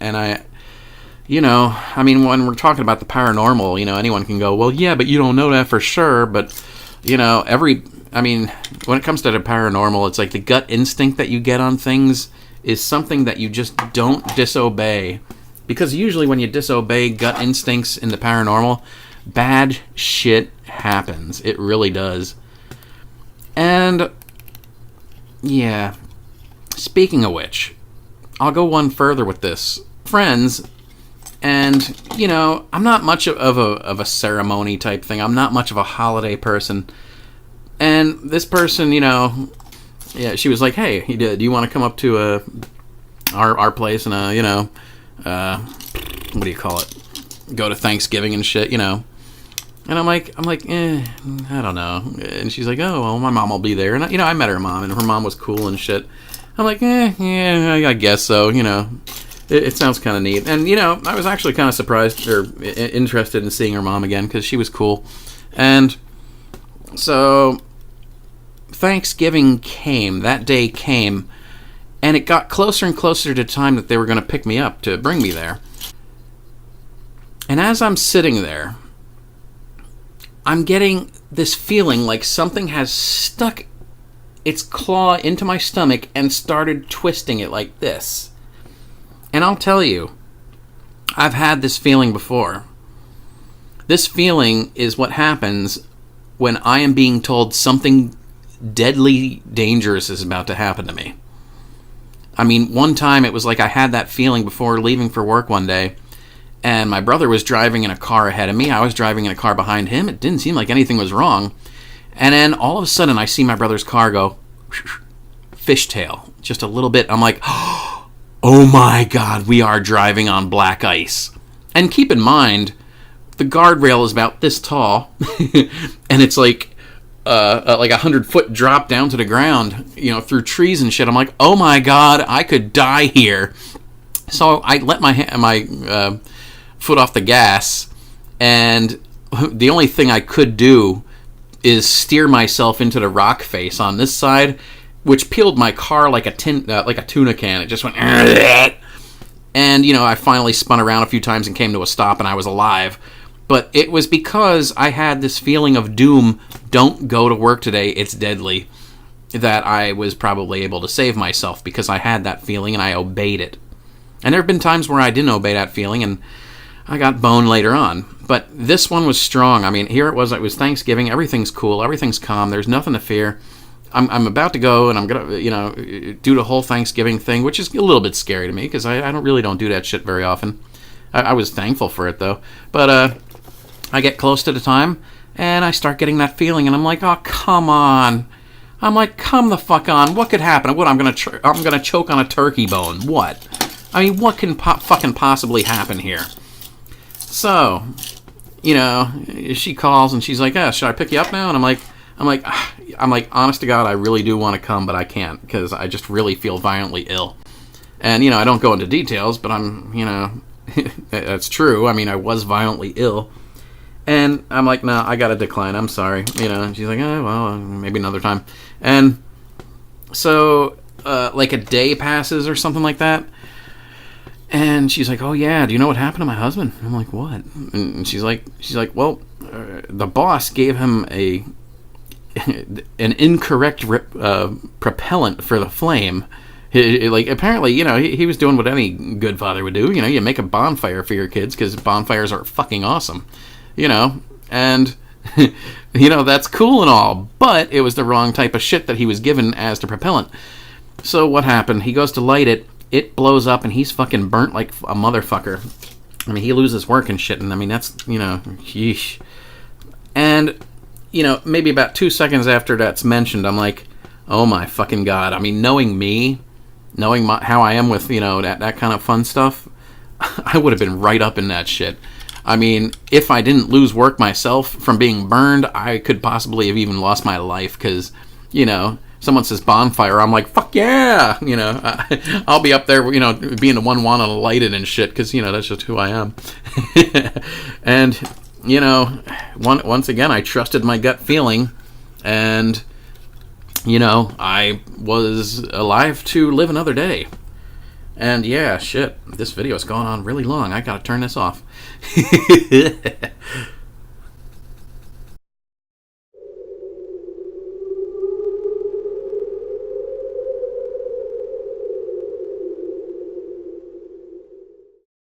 And I mean, when we're talking about the paranormal, anyone can go, well, yeah, but you don't know that for sure. But, when it comes to the paranormal, it's like the gut instinct that you get on things is something that you just don't disobey. Because usually when you disobey gut instincts in the paranormal, bad shit happens. It really does. And, yeah, speaking of which, I'll go one further with this. Friends, and, I'm not much of a ceremony type thing. I'm not much of a holiday person. And this person, she was like, hey, do you want to come up to our place and, what do you call it? Go to Thanksgiving and shit, And I'm like, I don't know. And she's like, oh, well, my mom will be there. And, I met her mom, and her mom was cool and shit. I'm like, yeah, I guess so, It sounds kind of neat. And, I was actually kind of surprised or interested in seeing her mom again because she was cool. And so Thanksgiving came. That day came. And it got closer and closer to the time that they were going to pick me up to bring me there. And as I'm sitting there, I'm getting this feeling like something has stuck its claw into my stomach and started twisting it like this. And I'll tell you, I've had this feeling before. This feeling is what happens when I am being told something deadly dangerous is about to happen to me. I mean, one time it was like I had that feeling before leaving for work one day, and my brother was driving in a car ahead of me. I was driving in a car behind him. It didn't seem like anything was wrong. And then all of a sudden I see my brother's car go fishtail just a little bit. I'm like, oh my God, we are driving on black ice. And keep in mind, the guardrail is about this tall, and it's like 100-foot drop down to the ground, through trees and shit. I'm like, oh my God, I could die here. So I let my foot off the gas, and the only thing I could do is steer myself into the rock face on this side, which peeled my car like a tuna can. It just went, and I finally spun around a few times and came to a stop, and I was alive. But it was because I had this feeling of doom. Don't go to work today, it's deadly. That I was probably able to save myself because I had that feeling and I obeyed it. And there have been times where I didn't obey that feeling and I got boned later on. But this one was strong. I mean, here it was Thanksgiving. Everything's cool. Everything's calm. There's nothing to fear. I'm about to go and I'm going to, do the whole Thanksgiving thing, which is a little bit scary to me because I don't do that shit very often. I was thankful for it, though. But I get close to the time and I start getting that feeling and I'm like, oh, come on. I'm like, come the fuck on. What could happen? What, I'm gonna choke on a turkey bone. What? I mean, what can fucking possibly happen here? So, she calls and she's like, yeah, should I pick you up now? And I'm like, honest to God, I really do want to come, but I can't because I just really feel violently ill. And, I don't go into details, but I'm, that's true. I mean, I was violently ill. And I'm like, no, I gotta decline. I'm sorry. And she's like, oh, well, maybe another time. And so, like a day passes or something like that. And she's like, oh yeah, do you know what happened to my husband? I'm like, what? And she's like, well, the boss gave him an incorrect propellant for the flame. Apparently, he was doing what any good father would do. You make a bonfire for your kids because bonfires are fucking awesome. And, that's cool and all, but it was the wrong type of shit that he was given as the propellant. So what happened? He goes to light it, it blows up, and he's fucking burnt like a motherfucker. I mean, he loses work and shit, and I mean, that's, yeesh. And, maybe about 2 seconds after that's mentioned, I'm like, oh my fucking God. I mean, knowing me, how I am with, that kind of fun stuff, I would have been right up in that shit. I mean, if I didn't lose work myself from being burned, I could possibly have even lost my life because, someone says bonfire, I'm like, fuck yeah! I'll be up there, being the one wanting to light it and shit because, that's just who I am. And, once again, I trusted my gut feeling and, I was alive to live another day. And yeah, shit, this video has gone on really long. I gotta turn this off.